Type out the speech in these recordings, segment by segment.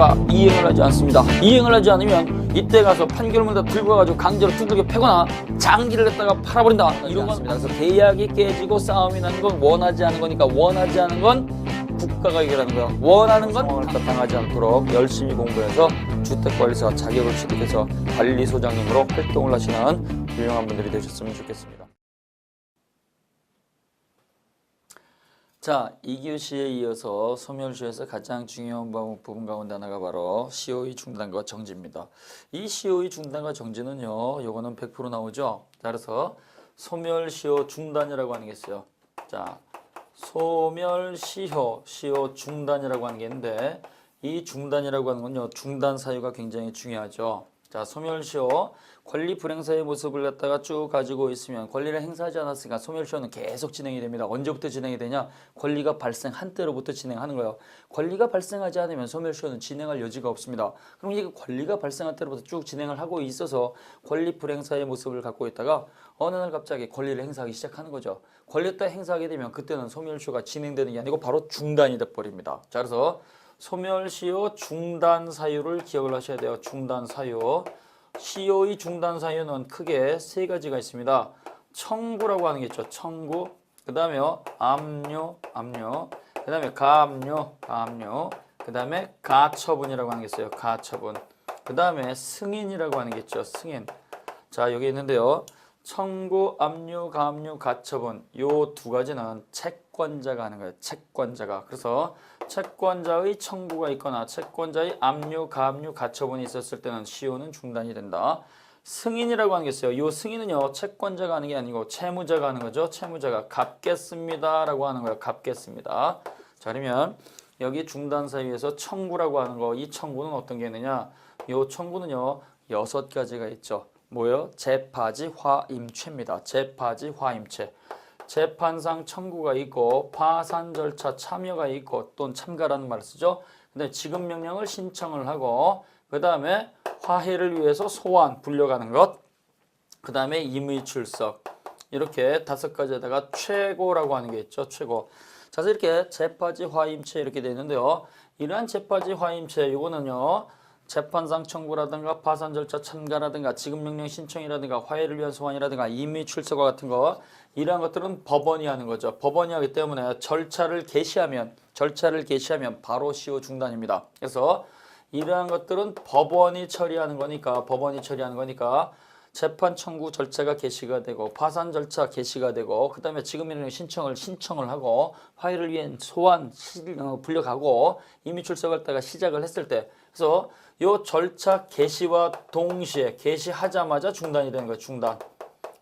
판결문에다가 이행을 하지 않습니다. 이행을 하지 않으면 이때 가서 판결문에다 들고 가가지고 강제로 두들겨 패거나 장기를 냈다가 팔아버린다. 이런 건 그래서 계약이 깨지고 싸움이 나는 건 원하지 않은 거니까 원하지 않은 건 국가가 해결하는 거야. 원하는 건 상황을 당하지 않도록 열심히 공부해서 주택관리사 자격을 취득해서 관리소장님으로 활동을 하시는 훌륭한 분들이 되셨으면 좋겠습니다. 자, 2교시에 이어서 소멸시효에서 가장 중요한 부분 가운데 하나가 바로 시효의 중단과 정지입니다. 이 시효의 중단과 정지는요, 요거는 100% 나오죠. 자, 그래서 소멸시효 중단이라고 하는 게 있어요. 자, 소멸시효, 시효 중단이라고 하는 게 있는데, 이 중단이라고 하는 건요, 중단 사유가 굉장히 중요하죠. 자, 소멸시효, 권리 불행사의 모습을 갖다가 쭉 가지고 있으면 권리를 행사하지 않았으니까 소멸시효는 계속 진행이 됩니다. 언제부터 진행이 되냐? 권리가 발생한 때로부터 진행하는 거예요. 권리가 발생하지 않으면 소멸시효는 진행할 여지가 없습니다. 그럼 이게 권리가 발생한 때로부터 쭉 진행을 하고 있어서 권리 불행사의 모습을 갖고 있다가 어느 날 갑자기 권리를 행사하기 시작하는 거죠. 권리를 딱 행사하게 되면 그때는 소멸시효가 진행되는 게 아니고 바로 중단이 돼버립니다. 자, 그래서 소멸시효 중단 사유를 기억을 하셔야 돼요. 중단 사유. 시효의 중단 사유는 크게 세 가지가 있습니다. 청구라고 하는 게 있죠. 청구. 그 다음에 압류. 그 다음에 가압류. 그 다음에 가처분이라고 하는 게 있어요. 가처분. 그 다음에 승인이라고 하는 게 있죠. 승인. 자, 여기 있는데요. 청구, 압류, 가압류, 가처분. 요 두 가지는 채권자가 하는 거예요. 채권자가. 그래서 채권자의 청구가 있거나 채권자의 압류, 가압류, 가처분이 있었을 때는 시효는 중단이 된다. 승인이라고 하는 게 있어요. 이 승인은요, 채권자가 하는 게 아니고 채무자가 하는 거죠. 채무자가 갚겠습니다라고 하는 거예요. 갚겠습니다. 자, 그러면 여기 중단 사유에서 청구라고 하는 거, 이 청구는 어떤 게 있느냐? 이 청구는요, 6가지가 있죠. 뭐요? 재파지 화임체입니다. 재파지 화임체. 재판상 청구가 있고 파산 절차 참여가 있고 또는 참가라는 말을 쓰죠. 근데 지급 명령을 신청을 하고 그 다음에 화해를 위해서 소환 불려가는 것, 그 다음에 임의 출석, 이렇게 5가지에다가 최고라고 하는 게 있죠. 최고. 자, 그래서 이렇게 재파지 화임체 이렇게 되어 있는데요. 이러한 재파지 화임체 이거는요, 재판상 청구라든가 파산 절차 참가라든가 지급명령 신청이라든가 화해를 위한 소환이라든가 임의 출석과 같은 거, 이러한 것들은 법원이 하는 거죠. 법원이 하기 때문에 절차를 개시하면 바로 시효 중단입니다. 그래서 이러한 것들은 법원이 처리하는 거니까 재판 청구 절차가 개시가 되고 파산 절차 개시가 되고 그 다음에 지급명령 신청을 하고 화해를 위한 소환 불려가고 임의 출석을 다가 시작을 했을 때, 그래서 요 절차 개시와 동시에 개시하자마자 중단이 되는 거예요. 중단.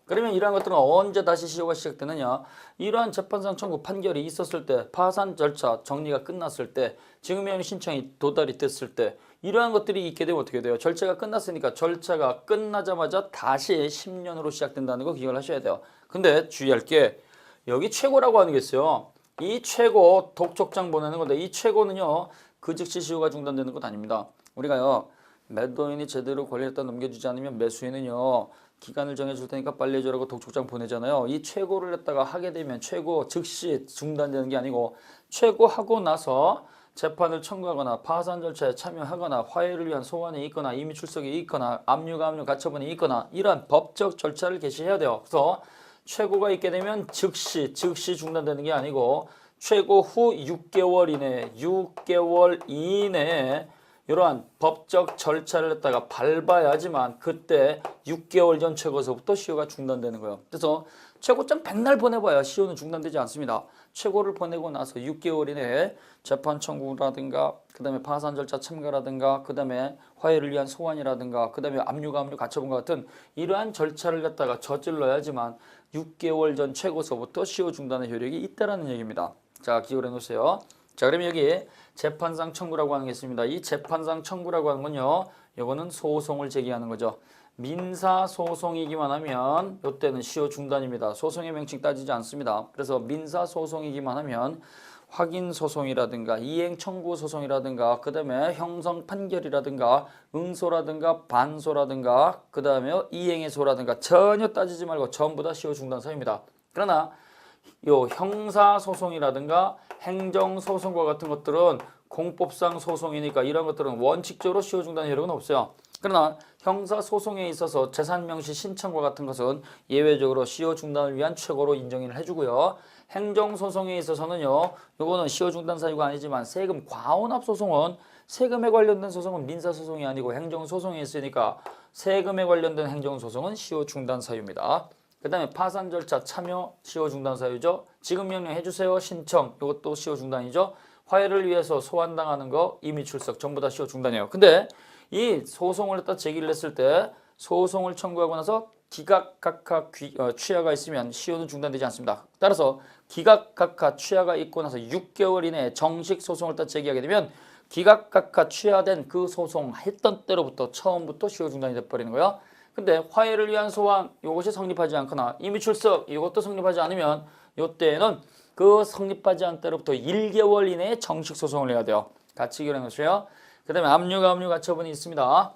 그러면 이러한 것들은 언제 다시 시효가 시작되느냐? 이러한 재판상 청구 판결이 있었을 때, 파산 절차 정리가 끝났을 때, 지급명령 신청이 도달이 됐을 때, 이러한 것들이 있게 되면 어떻게 돼요? 절차가 끝났으니까 절차가 끝나자마자 다시 10년으로 시작된다는 거 기억을 하셔야 돼요. 근데 주의할 게 여기 최고라고 하는 게 있어요. 이 최고 독촉장 보내는 건데 이 최고는요, 그 즉시 시효가 중단되는 것 아닙니다. 우리가요, 매도인이 제대로 권리를 갖다 넘겨주지 않으면 매수인은요, 기간을 정해줄 테니까 빨리 해줘라고 독촉장 보내잖아요. 이 최고를 갖다가 하게 되면 최고 즉시 중단되는 게 아니고 최고하고 나서 재판을 청구하거나 파산 절차에 참여하거나 화해를 위한 소환이 있거나 임의 출석이 있거나 압류, 가압류, 가처분이 있거나 이러한 법적 절차를 개시해야 돼요. 그래서 최고가 있게 되면 즉시 중단되는 게 아니고 최고 후 6개월 이내에 이러한 법적 절차를 갖다가 밟아야지만 그때 6개월 전 최고서부터 시효가 중단되는 거예요. 그래서 최고점 백날 보내봐야 시효는 중단되지 않습니다. 최고를 보내고 나서 6개월 이내에 재판 청구라든가 그 다음에 파산 절차 참가라든가 그 다음에 화해를 위한 소환이라든가 그 다음에 압류, 가압류, 가처분과 같은 이러한 절차를 갖다가 저질러야지만 6개월 전 최고서부터 시효 중단의 효력이 있다라는 얘기입니다. 자, 기억을 해놓으세요. 자, 그러면 여기 재판상 청구라고 하는 게 있습니다. 이 재판상 청구라고 하는 건요, 이거는 소송을 제기하는 거죠. 민사소송이기만 하면 이때는 시효 중단입니다. 소송의 명칭 따지지 않습니다. 그래서 민사소송이기만 하면 확인소송이라든가 이행청구소송이라든가 그 다음에 형성판결이라든가 응소라든가 반소라든가 그 다음에 이행의소라든가 전혀 따지지 말고 전부 다 시효 중단 사유입니다. 그러나 요 형사소송이라든가 행정소송과 같은 것들은 공법상 소송이니까 이런 것들은 원칙적으로 시효 중단 효력은 없어요. 그러나 형사소송에 있어서 재산명시 신청과 같은 것은 예외적으로 시효 중단을 위한 최고로 인정을 해주고요. 행정소송에 있어서는요, 요거는 시효 중단 사유가 아니지만 세금 과혼합 소송은 세금에 관련된 소송은 민사소송이 아니고 행정소송에 있으니까 세금에 관련된 행정소송은 시효 중단 사유입니다. 그 다음에 파산 절차 참여 시효 중단 사유죠. 지급 명령 해주세요 신청 이것도 시효 중단이죠. 화해를 위해서 소환당하는 거 이미 출석 전부 다 시효 중단이에요. 근데 이 소송을 갖다 제기를 했을 때 소송을 청구하고 나서 기각각하 취하가 있으면 시효는 중단되지 않습니다. 따라서 기각각하 취하가 있고 나서 6개월 이내에 정식 소송을 갖다 제기하게 되면 기각각하 취하된 그 소송 했던 때로부터 처음부터 시효 중단이 돼버리는 거예요. 근데 화해를 위한 소환 이것이 성립하지 않거나 이미 출석 이것도 성립하지 않으면 이때는 그 성립하지 않은 때로부터 1개월 이내에 정식 소송을 해야 돼요. 같이 기억해 놓으세요. 그 다음에 압류가 압류 가처분이 있습니다.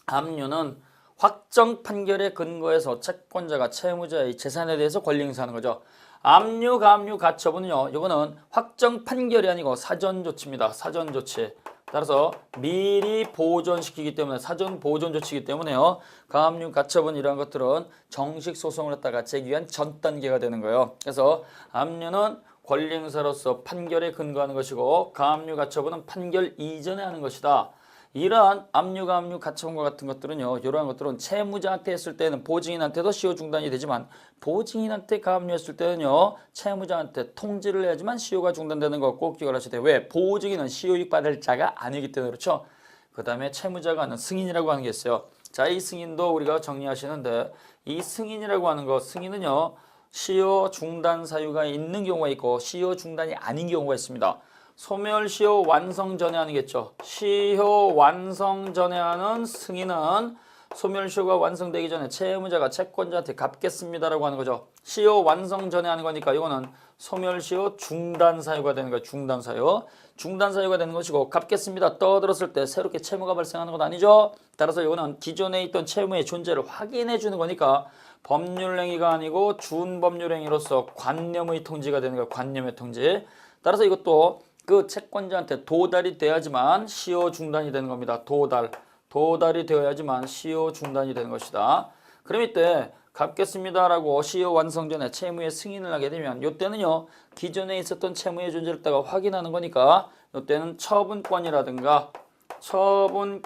압류는 확정 판결에 근거해서 채권자가 채무자의 재산에 대해서 권리 행사하는 거죠. 압류, 가압류, 가처분은요. 이거는 확정 판결이 아니고 사전 조치입니다. 사전 조치. 따라서 미리 보존시키기 때문에 사전 보존 조치이기 때문에요. 가압류, 가처분 이러한 것들은 정식 소송을 했다가 제기한 전 단계가 되는 거예요. 그래서 압류는 권리 행사로서 판결에 근거하는 것이고 가압류, 가처분은 판결 이전에 하는 것이다. 이러한 압류, 가압류, 가처분과 같은 것들은요. 이러한 것들은 채무자한테 했을 때는 보증인한테도 시효 중단이 되지만 보증인한테 가압류했을 때는요. 채무자한테 통지를 해야지만 시효가 중단되는 거 꼭 기억을 하셔야 돼요. 왜? 보증인은 시효이익 받을 자가 아니기 때문에 그렇죠. 그 다음에 채무자가 하는 승인이라고 하는 게 있어요. 자, 이 승인도 우리가 정리하시는데 이 승인이라고 하는 거 승인은요. 시효 중단 사유가 있는 경우가 있고 시효 중단이 아닌 경우가 있습니다. 소멸시효 완성 전에 하는겠죠. 시효 완성 전에 하는 승인은 소멸시효가 완성되기 전에 채무자가 채권자한테 갚겠습니다라고 하는 거죠. 시효 완성 전에 하는 거니까 이거는 소멸시효 중단 사유가 되는 거예요. 중단 사유. 중단 사유가 되는 것이고 갚겠습니다 떠들었을 때 새롭게 채무가 발생하는 건 아니죠. 따라서 이거는 기존에 있던 채무의 존재를 확인해 주는 거니까 법률행위가 아니고 준법률행위로서 관념의 통지가 되는 거예요. 관념의 통지. 따라서 이것도 그 채권자한테 도달이 돼야지만 시효 중단이 되는 겁니다. 도달이 되어야지만 시효 중단이 되는 것이다. 그럼 이때 갚겠습니다라고 시효 완성 전에 채무의 승인을 하게 되면 이때는요. 기존에 있었던 채무의 존재를 따가 확인하는 거니까 이때는 처분권이라든가 처분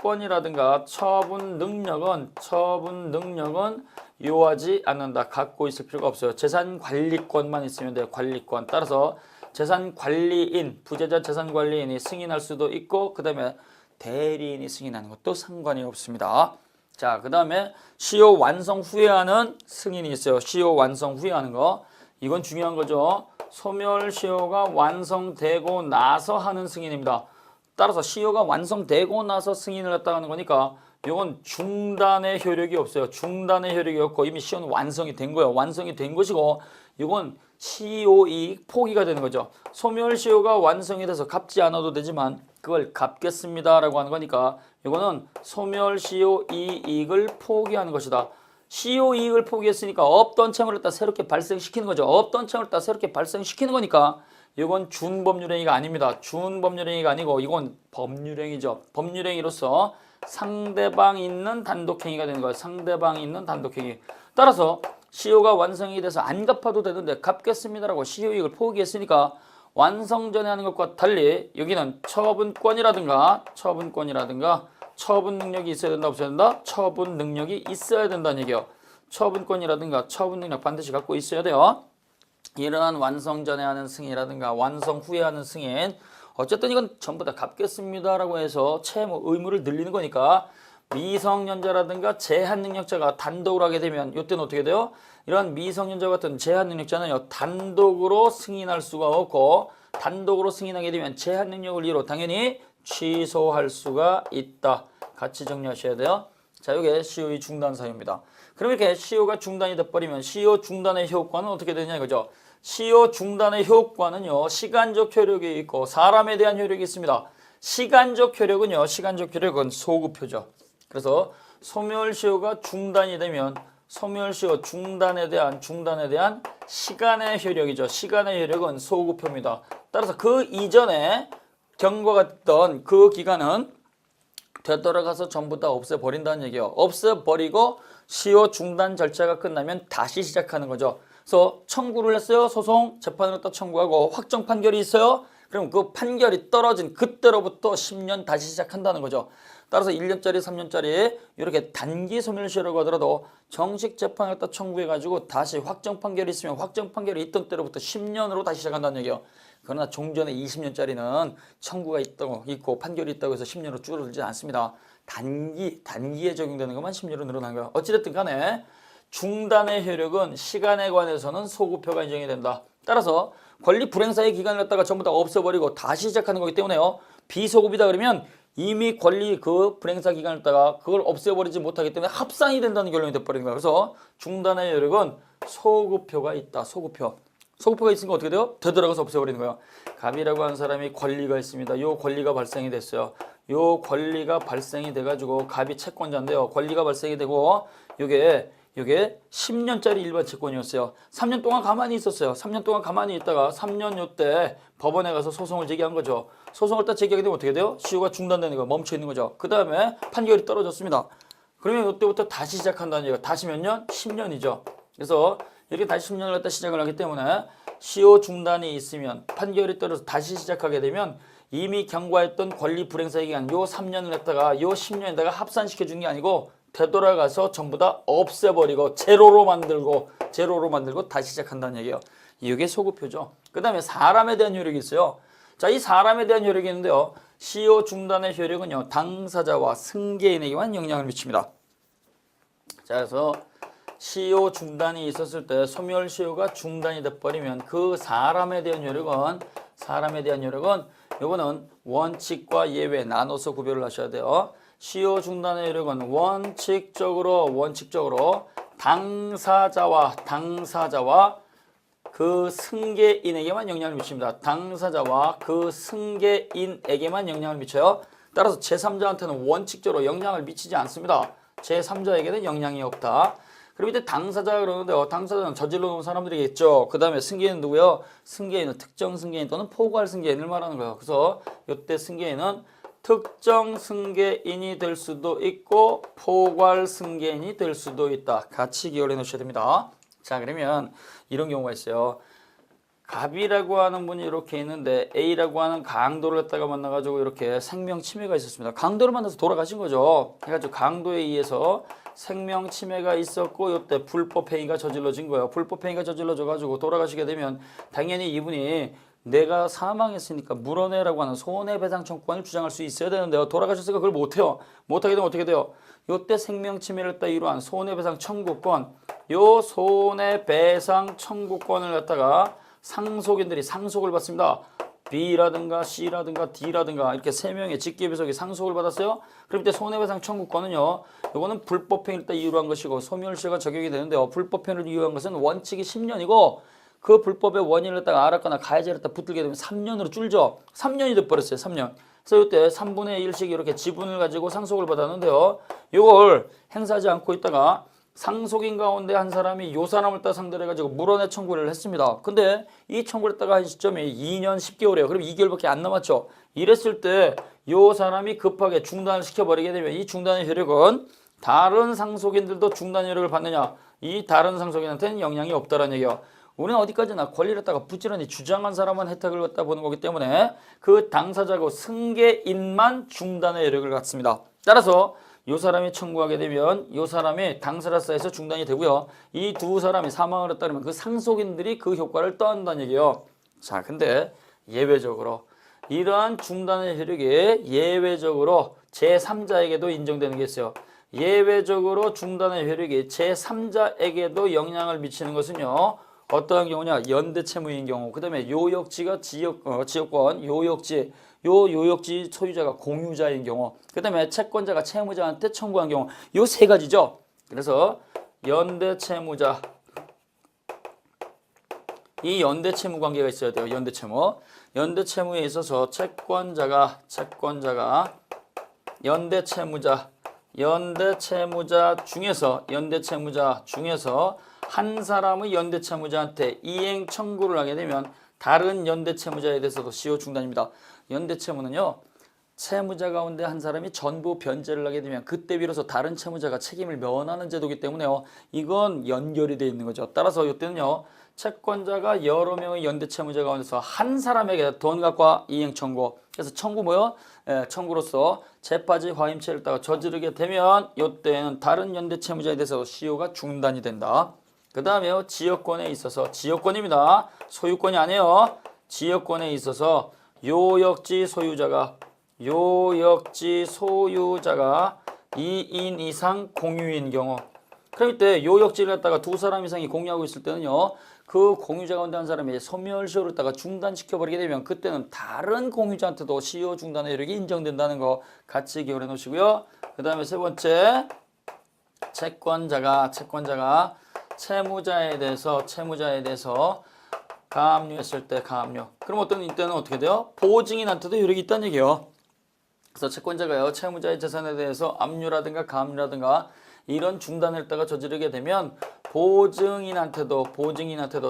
능력은 요하지 않는다. 갖고 있을 필요가 없어요. 재산 관리권만 있으면 돼요. 관리권. 따라서 재산 관리인, 부재자 재산 관리인이 승인할 수도 있고 그 다음에 대리인이 승인하는 것도 상관이 없습니다. 자, 그 다음에 시효 완성 후에 하는 승인이 있어요. 시효 완성 후에 하는 거. 이건 중요한 거죠. 소멸시효가 완성되고 나서 하는 승인입니다. 따라서 시효가 완성되고 나서 승인을 했다 하는 거니까 이건 중단의 효력이 없어요. 중단의 효력이 없고 이미 시효는 완성이 된 거예요. 완성이 된 것이고 이건 시효이익 포기가 되는 거죠. 소멸시효가 완성이 돼서 갚지 않아도 되지만 그걸 갚겠습니다라고 하는 거니까 이거는 소멸시효 이익을 포기하는 것이다. 시효이익을 포기했으니까 없던 채무를 갖다 새롭게 발생시키는 거죠. 없던 채무를 갖다 새롭게 발생시키는 거니까 이건 준법률행위가 아닙니다. 준법률행위가 아니고 이건 법률행위죠. 법률행위로서 상대방 있는 단독행위가 되는 거예요. 상대방이 있는 단독행위. 따라서 시효가 완성이 돼서 안 갚아도 되는데 갚겠습니다라고 시효이익을 포기했으니까 완성 전에 하는 것과 달리 여기는 처분권이라든가 처분 능력이 있어야 된다 없어야 된다? 처분 능력이 있어야 된다는 얘기예요. 처분권이라든가 처분 능력 반드시 갖고 있어야 돼요. 이러한 완성 전에 하는 승인이라든가 완성 후에 하는 승인 어쨌든 이건 전부 다 갚겠습니다라고 해서 채무 의무를 늘리는 거니까 미성년자라든가 제한능력자가 단독으로 하게 되면 이때는 어떻게 돼요? 이런 미성년자 같은 제한능력자는요 단독으로 승인할 수가 없고 단독으로 승인하게 되면 제한능력을 이유로 당연히 취소할 수가 있다. 같이 정리하셔야 돼요. 자, 이게 시효의 중단 사유입니다. 그럼 이렇게 시효가 중단이 돼버리면 시효 중단의 효과는 어떻게 되냐 이거죠. 시효 중단의 효과는요 시간적 효력이 있고 사람에 대한 효력이 있습니다. 시간적 효력은 소급효죠. 그래서 소멸시효가 중단이 되면 소멸시효 중단에 대한 시간의 효력이죠. 시간의 효력은 소급효입니다. 따라서 그 이전에 경과가 있던 그 기간은 되돌아가서 전부 다 없애버린다는 얘기예요. 없애버리고 시효 중단 절차가 끝나면 다시 시작하는 거죠. 그래서 청구를 했어요. 소송 재판을 갖다 청구하고 확정 판결이 있어요. 그럼 그 판결이 떨어진 그때로부터 10년 다시 시작한다는 거죠. 따라서 1년짜리 3년짜리 이렇게 단기 소멸시효라고 하더라도 정식 재판을 갖다 청구해가지고 다시 확정 판결이 있으면 확정 판결이 있던 때로부터 10년으로 다시 시작한다는 얘기예요. 그러나 종전에 20년짜리는 청구가 있고 판결이 있다고 해서 10년으로 줄어들지 않습니다. 단기에 적용되는 것만 10년으로 늘어난 거예요. 어찌됐든 간에 중단의 효력은 시간에 관해서는 소급표가 인정이 된다. 따라서 권리 불행사의 기간을 갖다가 전부 다 없애버리고 다시 시작하는 거기 때문에요. 비소급이다 그러면 이미 권리 그 불행사 기간을 갖다가 그걸 없애버리지 못하기 때문에 합산이 된다는 결론이 돼버리는 거예요. 그래서 중단의 효력은 소급표가 있다. 소급표가 있으니까 어떻게 돼요? 되돌아가서 없애버리는 거예요. 갑이라고 하는 사람이 권리가 있습니다. 요 권리가 발생이 됐어요. 요 권리가 발생이 돼가지고 갑이 채권자인데요. 권리가 발생이 되고 요게 10년짜리 일반 채권이었어요. 3년 동안 가만히 있었어요. 3년 동안 가만히 있다가 3년 요때 법원에 가서 소송을 제기한 거죠. 소송을 딱 제기하게 되면 어떻게 돼요? 시효가 중단되는 거, 멈춰 있는 거죠. 그 다음에 판결이 떨어졌습니다. 그러면 이때부터 다시 시작한다는 얘기가 다시 몇 년? 10년이죠. 그래서 이렇게 다시 10년을 갖다 시작을 하기 때문에 시효 중단이 있으면 판결이 떨어져서 다시 시작하게 되면 이미 경과했던 권리 불행사의 기간 요 3년을 갖다가 요 10년에다가 합산시켜 준 게 아니고 되돌아가서 전부 다 없애버리고 제로로 만들고 다시 시작한다는 얘기예요. 이게 소급표죠. 그 다음에 사람에 대한 효력이 있어요. 자, 이 사람에 대한 효력이 있는데요. 시효 중단의 효력은요. 당사자와 승계인에게만 영향을 미칩니다. 자, 그래서 시효 중단이 있었을 때 소멸시효가 중단이 돼버리면 그 사람에 대한 효력은 요거는 원칙과 예외 나눠서 구별을 하셔야 돼요. 시효 중단의 효력은 원칙적으로 당사자와 그 승계인에게만 영향을 미칩니다. 당사자와 그 승계인에게만 영향을 미쳐요. 따라서 제3자한테는 원칙적으로 영향을 미치지 않습니다. 제3자에게는 영향이 없다. 그리고 이제 당사자가 그러는데요. 당사자는 저질러 놓은 사람들이겠죠. 그 다음에 승계인은 누구예요? 승계인은 특정 승계인 또는 포괄 승계인을 말하는 거예요. 그래서 이때 승계인은 특정 승계인이 될 수도 있고 포괄 승계인이 될 수도 있다. 같이 기억을 해 놓으셔야 됩니다. 자, 그러면 이런 경우가 있어요. 갑이라고 하는 분이 이렇게 있는데 A라고 하는 강도를 갖다가 만나가지고 이렇게 생명 침해가 있었습니다. 강도를 만나서 돌아가신 거죠. 해가지고 강도에 의해서 생명 침해가 있었고 이때 불법 행위가 저질러진 거예요. 불법 행위가 저질러져가지고 돌아가시게 되면 당연히 이분이 내가 사망했으니까 물어내라고 하는 손해배상 청구권을 주장할 수 있어야 되는데요. 돌아가셨으니까 그걸 못해요. 못하게 되면 어떻게 돼요? 이때 생명 침해를 따 이루한 손해배상 청구권, 요 손해배상 청구권을 갖다가 상속인들이 상속을 받습니다. B라든가 C라든가 D라든가 이렇게 세 명의 직계비속이 상속을 받았어요. 그럼 이때 손해배상 청구권은요. 이거는 불법행위를 따 이유한 것이고 소멸시효가 적용이 되는데요. 불법행위를 이유한 것은 원칙이 10년이고 그 불법의 원인을 갖다가 알았거나 가해자를 갖다 붙들게 되면 3년으로 줄죠. 3년이 돼버렸어요. 3년. 그래서 이때 3분의 1씩 이렇게 지분을 가지고 상속을 받았는데요. 이걸 행사하지 않고 있다가 상속인 가운데 한 사람이 요 사람을 따 상대로 해가지고 물어내 청구를 했습니다. 근데 이 청구를 했다가 한 시점이 2년 10개월이에요. 그럼 2개월밖에 안 남았죠. 이랬을 때 요 사람이 급하게 중단을 시켜버리게 되면 이 중단의 효력은 다른 상속인들도 중단의 효력을 받느냐? 이 다른 상속인한테는 영향이 없다라는 얘기예요. 우리는 어디까지나 권리를 갖다가 부지런히 주장한 사람만 혜택을 갖다 보는 거기 때문에 그 당사자고 승계인만 중단의 효력을 갖습니다. 따라서 이 사람이 청구하게 되면 이 사람이 당사자사에서 중단이 되고요. 이 두 사람이 사망을 했다 그러면 그 상속인들이 그 효과를 떠안다는 얘기예요. 자, 근데 예외적으로 이러한 중단의 효력이 예외적으로 제3자에게도 인정되는 게 있어요. 예외적으로 중단의 효력이 제3자에게도 영향을 미치는 것은요. 어떠한 경우냐? 연대채무인 경우. 그 다음에 요역지가 지역권, 요역지. 요역지 소유자가 공유자인 경우. 그 다음에 채권자가 채무자한테 청구한 경우. 요 세 가지죠. 그래서 연대채무자. 이 연대채무 관계가 있어야 돼요. 연대채무. 연대채무에 있어서 채권자가 연대채무자 중에서 한 사람의 연대채무자한테 이행 청구를 하게 되면 다른 연대 채무자에 대해서도 시효 중단입니다. 연대 채무는요. 채무자 가운데 한 사람이 전부 변제를 하게 되면 그때 비로소 다른 채무자가 책임을 면하는 제도이기 때문에요. 이건 연결이 되어 있는 거죠. 따라서 이때는요. 채권자가 여러 명의 연대 채무자 가운데서 한 사람에게 돈값과 이행 청구. 그래서 청구 뭐요? 청구로서 재파지 화임죄를 따가 저지르게 되면 이때는 다른 연대 채무자에 대해서 시효가 중단이 된다. 그 다음에요. 지역권에 있어서 지역권입니다. 소유권이 아니에요. 지역권에 있어서 요역지 소유자가 2인 이상 공유인 경우 그럼 이때 요역지를 갖다가 두 사람 이상이 공유하고 있을 때는요. 그 공유자 가운데 한 사람이 소멸시효를 따가 중단시켜버리게 되면 그때는 다른 공유자한테도 시효 중단의 효력이 인정된다는 거 같이 기억해 놓으시고요. 그 다음에 세 번째 채권자가 채무자에 대해서 가압류했을 때 가압류. 그럼 어떤 이때는 어떻게 돼요? 보증인한테도 효력이 있다는 얘기예요. 그래서 채권자가요 채무자의 재산에 대해서 압류라든가 가압류라든가 이런 중단을 했다가 저지르게 되면 보증인한테도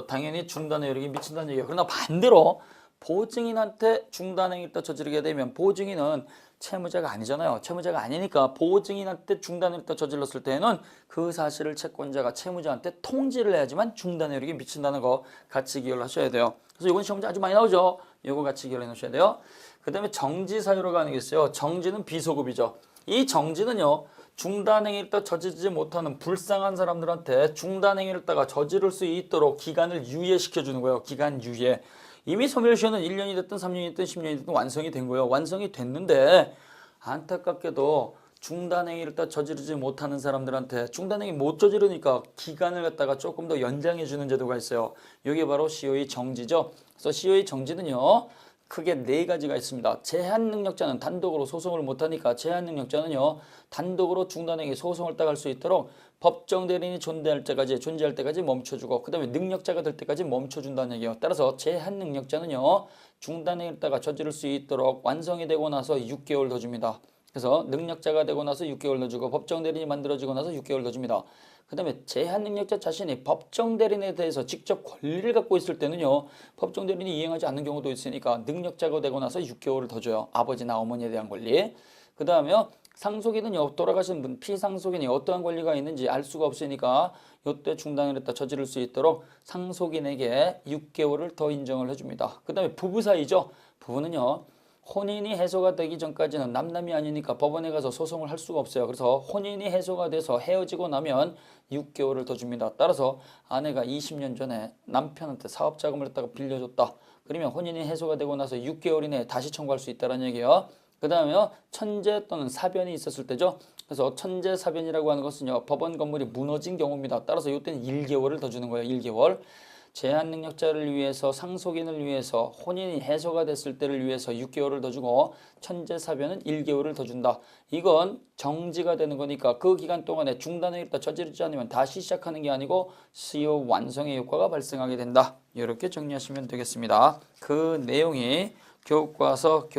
당연히 중단의 효력이 미친다는 얘기예요. 그러나 반대로 보증인한테 중단행위를 또 저지르게 되면 보증인은 채무자가 아니잖아요. 채무자가 아니니까 보증인한테 중단을 또 저질렀을 때는 그 사실을 채권자가 채무자한테 통지를 해야지만 중단의 효력이 미친다는 거 같이 기억을 하셔야 돼요. 그래서 이건 시험 문제 아주 많이 나오죠. 이거 같이 기억해 놓으셔야 돼요. 그 다음에 정지 사유로 가는 게 있어요. 정지는 비소급이죠. 이 정지는요. 중단행위를 따 저지르지 못하는 불쌍한 사람들한테 중단행위를 따가 저지를 수 있도록 기간을 유예시켜 주는 거예요. 기간 유예. 이미 소멸시효는 1년이 됐든 3년이 됐든 10년이 됐든 완성이 된 거예요. 완성이 됐는데 안타깝게도 중단행위를 따 저지르지 못하는 사람들한테 중단행위 못 저지르니까 기간을 갖다가 조금 더 연장해 주는 제도가 있어요. 이게 바로 시효의 정지죠. 그래서 시효의 정지는요. 크게 네 가지가 있습니다. 제한 능력자는 단독으로 소송을 못하니까 제한 능력자는요. 단독으로 중단행위 소송을 따갈 수 있도록 법정 대리인이 존재할 때까지 멈춰주고 그 다음에 능력자가 될 때까지 멈춰준다는 얘기예요. 따라서 제한 능력자는요. 중단행위를 따가 저지를 수 있도록 완성이 되고 나서 6개월 더 줍니다. 그래서 능력자가 되고 나서 6개월 더 주고 법정 대리인이 만들어지고 나서 6개월 더 줍니다. 그 다음에 제한 능력자 자신이 법정 대리인에 대해서 직접 권리를 갖고 있을 때는요. 법정 대리인이 이행하지 않는 경우도 있으니까 능력자가 되고 나서 6개월을 더 줘요. 아버지나 어머니에 대한 권리. 그 다음에 상속인은요. 돌아가신 분 피상속인이 어떠한 권리가 있는지 알 수가 없으니까 이때 중단을 했다 저지를 수 있도록 상속인에게 6개월을 더 인정을 해줍니다. 그 다음에 부부 사이죠. 부부는요. 혼인이 해소가 되기 전까지는 남남이 아니니까 법원에 가서 소송을 할 수가 없어요. 그래서 혼인이 해소가 돼서 헤어지고 나면 6개월을 더 줍니다. 따라서 아내가 20년 전에 남편한테 사업자금을 갖다가 빌려줬다. 그러면 혼인이 해소가 되고 나서 6개월 이내에 다시 청구할 수 있다는 얘기예요. 그 다음에요. 천재 또는 사변이 있었을 때죠. 그래서 천재 사변이라고 하는 것은요. 법원 건물이 무너진 경우입니다. 따라서 이때는 1개월을 더 주는 거예요. 1개월. 제한 능력자를 위해서 상속인을 위해서 혼인이 해소가 됐을 때를 위해서 6개월을 더 주고 천재사변은 1개월을 더 준다. 이건 정지가 되는 거니까 그 기간 동안에 중단행위를 저지르지 않으면 다시 시작하는 게 아니고 시효 완성의 효과가 발생하게 된다. 이렇게 정리하시면 되겠습니다. 그 내용이 교과서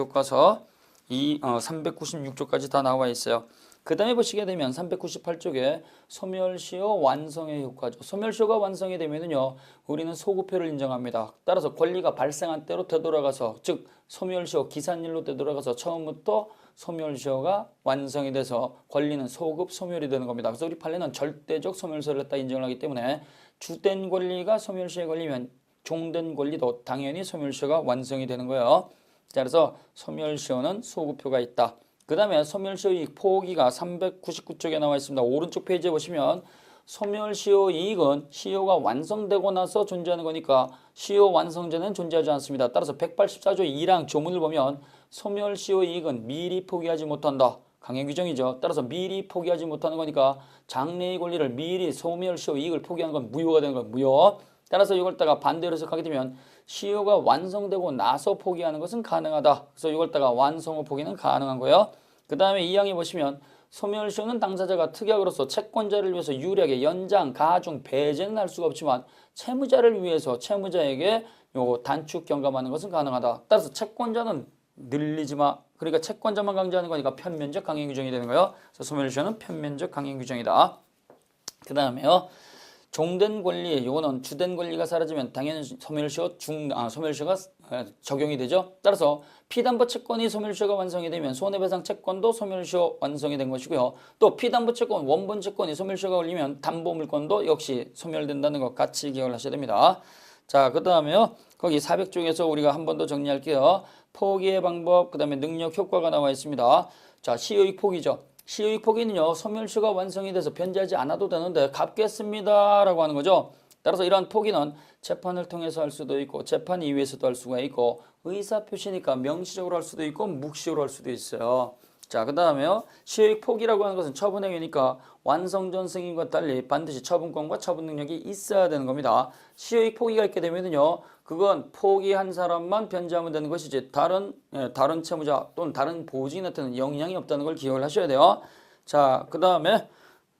396쪽까지 다 나와 있어요. 그 다음에 보시게 되면 398쪽에 소멸시효 완성의 효과죠. 소멸시효가 완성이 되면은요, 우리는 소급효를 인정합니다. 따라서 권리가 발생한 때로 되돌아가서, 즉 소멸시효 기산일로 되돌아가서 처음부터 소멸시효가 완성이 돼서 권리는 소급 소멸이 되는 겁니다. 그래서 우리 판례는 절대적 소멸시효를 했다 인정을 하기 때문에 주된 권리가 소멸시효에 걸리면 종된 권리도 당연히 소멸시효가 완성이 되는 거예요. 자, 그래서 소멸시효는 소급효가 있다. 그 다음에 소멸시효 이익 포기가 399쪽에 나와 있습니다. 오른쪽 페이지에 보시면 소멸시효 이익은 시효가 완성되고 나서 존재하는 거니까 시효 완성전에는 존재하지 않습니다. 따라서 184조 2랑 조문을 보면 소멸시효 이익은 미리 포기하지 못한다. 강행 규정이죠. 따라서 미리 포기하지 못하는 거니까 장래의 권리를 미리 소멸시효 이익을 포기하는 건 무효가 되는 거예요. 무효. 따라서 이걸 따가 반대로 해석하게 되면 시효가 완성되고 나서 포기하는 것은 가능하다. 그래서 이걸 따가 완성 후 포기는 가능한 거예요. 그 다음에 2항에 보시면 소멸시효는 당사자가 특약으로서 채권자를 위해서 유리하게 연장, 가중, 배제는 할 수가 없지만 채무자를 위해서 채무자에게 요거 단축 경감하는 것은 가능하다. 따라서 채권자는 늘리지 마. 그러니까 채권자만 강제하는 거니까 편면적 강행 규정이 되는 거예요. 그래서 소멸시효는 편면적 강행 규정이다. 그 다음에요. 종된 권리, 이거는 주된 권리가 사라지면 당연히 소멸시효가 적용이 되죠. 따라서 피담보 채권이 소멸시효가 완성이 되면 손해배상 채권도 소멸시효 완성이 된 것이고요. 또 피담보 채권, 원본 채권이 소멸시효가 걸리면 담보물권도 역시 소멸된다는 것 같이 기억을 하셔야 됩니다. 자, 그 다음에요. 거기 400쪽에서 우리가 한 번 더 정리할게요. 포기의 방법, 그 다음에 능력 효과가 나와 있습니다. 자, 시효익 포기죠. 시효익 포기는요, 소멸시효가 완성이 돼서 변제하지 않아도 되는데 갚겠습니다 라고 하는 거죠. 따라서 이러한 포기는 재판을 통해서 할 수도 있고 재판 이후에서도 할 수가 있고 의사표시니까 명시적으로 할 수도 있고 묵시적으로 할 수도 있어요. 자, 그 다음에요. 시효익 포기라고 하는 것은 처분행위니까 완성 전 승인과 달리 반드시 처분권과 처분 능력이 있어야 되는 겁니다. 시효익 포기가 있게 되면은요, 그건 포기한 사람만 변제하면 되는 것이지 다른 채무자 또는 다른 보증인한테는 영향이 없다는 걸 기억을 하셔야 돼요. 자, 그 다음에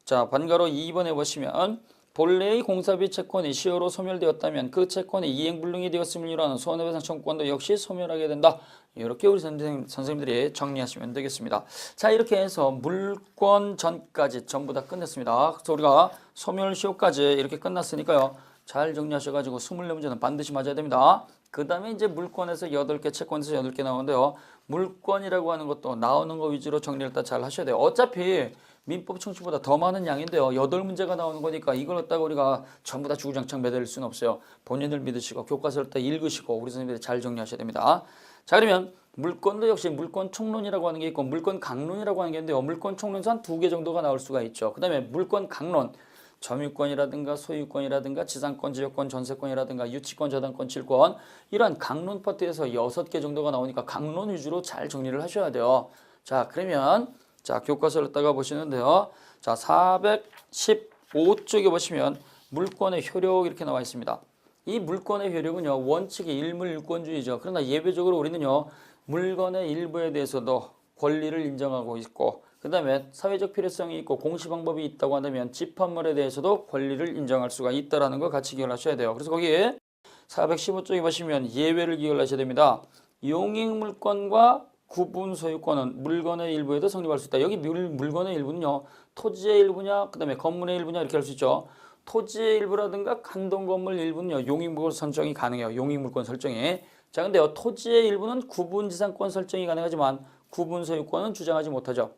자, 반가로 2번에 보시면 본래의 공사비 채권이 시효로 소멸되었다면 그 채권이 이행불능이 되었음을 이유로 손해배상 청구권도 역시 소멸하게 된다. 이렇게 우리 선생님들이 정리하시면 되겠습니다. 자, 이렇게 해서 물권 전까지 전부 다 끝냈습니다. 그래서 우리가 소멸시효까지 이렇게 끝났으니까요. 잘 정리하셔가지고 24문제는 반드시 맞아야 됩니다. 그 다음에 이제 물권에서 8개, 채권에서 8개 나오는데요. 물권이라고 하는 것도 나오는 거 위주로 정리를 다 잘 하셔야 돼요. 어차피 민법 청취보다 더 많은 양인데요. 8문제가 나오는 거니까 이걸 갖다가 우리가 전부 다 주구장창 매달릴 수는 없어요. 본인들 믿으시고 교과서를 다 읽으시고 우리 선생님들이 잘 정리하셔야 됩니다. 자, 그러면 물권도 역시 물권 총론이라고 하는 게 있고 물권 강론이라고 하는 게 있는데요. 물권 총론에서 한 2개 정도가 나올 수가 있죠. 그 다음에 물권 강론, 점유권이라든가 소유권이라든가 지상권, 지역권, 전세권이라든가 유치권, 저당권, 질권 이러한 강론 파트에서 6개 정도가 나오니까 강론 위주로 잘 정리를 하셔야 돼요. 자, 그러면 자, 교과서를 따가 보시는데요. 자, 415쪽에 보시면 물권의 효력 이렇게 나와 있습니다. 이 물권의 효력은요, 원칙이 일물일권주의죠. 그러나 예외적으로 우리는요, 물건의 일부에 대해서도 권리를 인정하고 있고, 그 다음에 사회적 필요성이 있고 공시방법이 있다고 한다면 집합물에 대해서도 권리를 인정할 수가 있다는 걸 같이 기억을 하셔야 돼요. 그래서 거기에 415쪽에 보시면 예외를 기억을 하셔야 됩니다. 용익물권과 구분 소유권은 물건의 일부에도 성립할 수 있다. 여기 물건의 일부는요, 토지의 일부냐, 그 다음에 건물의 일부냐 이렇게 할 수 있죠. 토지의 일부라든가 한동 건물 일부는요, 용익물권 설정이 가능해요. 용익물권 설정이. 자, 근데요, 토지의 일부는 구분지상권 설정이 가능하지만 구분 소유권은 주장하지 못하죠.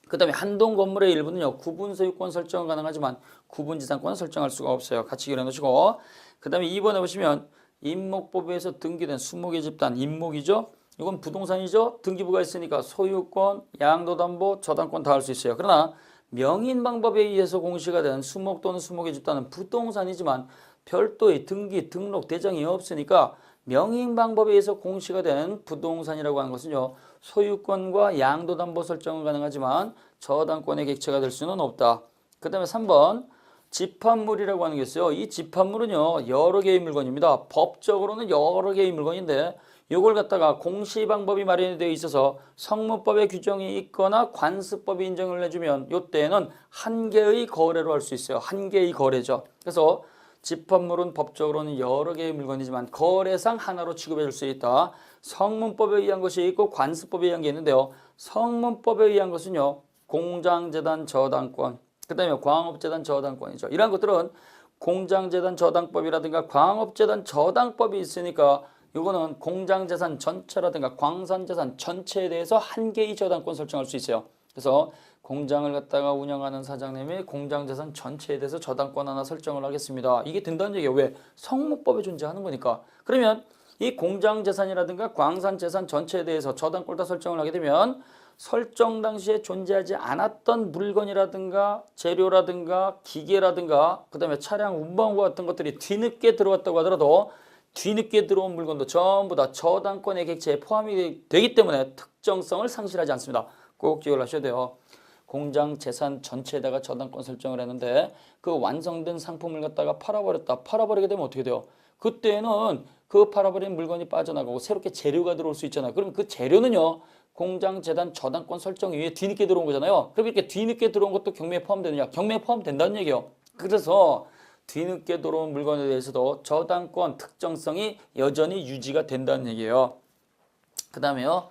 그 다음에 한동 건물의 일부는요, 구분 소유권 설정은 가능하지만 구분 지상권은 설정할 수가 없어요. 같이 기억해 놓으시고, 그 다음에 2번에 보시면 임목법에서 등기된 수목의 집단, 임목이죠. 이건 부동산이죠. 등기부가 있으니까 소유권, 양도담보, 저당권 다 할 수 있어요. 그러나 명인 방법에 의해서 공시가 된 수목 또는 수목의 집단은 부동산이지만 별도의 등기, 등록, 대장이 없으니까 명인 방법에 의해서 공시가 된 부동산이라고 하는 것은요, 소유권과 양도담보 설정은 가능하지만 저당권의 객체가 될 수는 없다. 그 다음에 3번 집합물이라고 하는 게 있어요. 이 집합물은요, 여러 개의 물건입니다. 법적으로는 여러 개의 물건인데 이걸 갖다가 공시 방법이 마련이 되어 있어서 성문법의 규정이 있거나 관습법이 인정을 해주면 이때는 한 개의 거래로 할 수 있어요. 한 개의 거래죠. 그래서 집합물은 법적으로는 여러 개의 물건이지만 거래상 하나로 취급해 줄 수 있다. 성문법에 의한 것이 있고 관습법에 의한 게 있는데요. 성문법에 의한 것은요, 공장재단 저당권, 그 다음에 광업재단 저당권이죠. 이러한 것들은 공장재단 저당법이라든가 광업재단 저당법이 있으니까 이거는 공장재산 전체라든가 광산재산 전체에 대해서 한 개의 저당권 설정할 수 있어요. 그래서 공장을 갖다가 운영하는 사장님이 공장재산 전체에 대해서 저당권 하나 설정을 하겠습니다. 이게 된다는 얘기예요. 왜? 성문법에 존재하는 거니까. 그러면 이 공장재산이라든가 광산재산 전체에 대해서 저당권을 다 설정을 하게 되면 설정 당시에 존재하지 않았던 물건이라든가 재료라든가 기계라든가 그 다음에 차량 운반과 같은 것들이 뒤늦게 들어왔다고 하더라도 뒤늦게 들어온 물건도 전부 다 저당권의 객체에 포함이 되기 때문에 특정성을 상실하지 않습니다. 꼭 기억을 하셔야 돼요. 공장 재산 전체에다가 저당권 설정을 했는데 그 완성된 상품을 갖다가 팔아버렸다. 팔아버리게 되면 어떻게 돼요? 그때는 그 팔아버린 물건이 빠져나가고 새롭게 재료가 들어올 수 있잖아요. 그럼 그 재료는요, 공장 재단 저당권 설정 이후에 뒤늦게 들어온 거잖아요. 그럼 이렇게 뒤늦게 들어온 것도 경매에 포함되느냐? 경매에 포함된다는 얘기예요. 그래서 뒤늦게 들어온 물건에 대해서도 저당권 특정성이 여전히 유지가 된다는 얘기예요. 그 다음에요,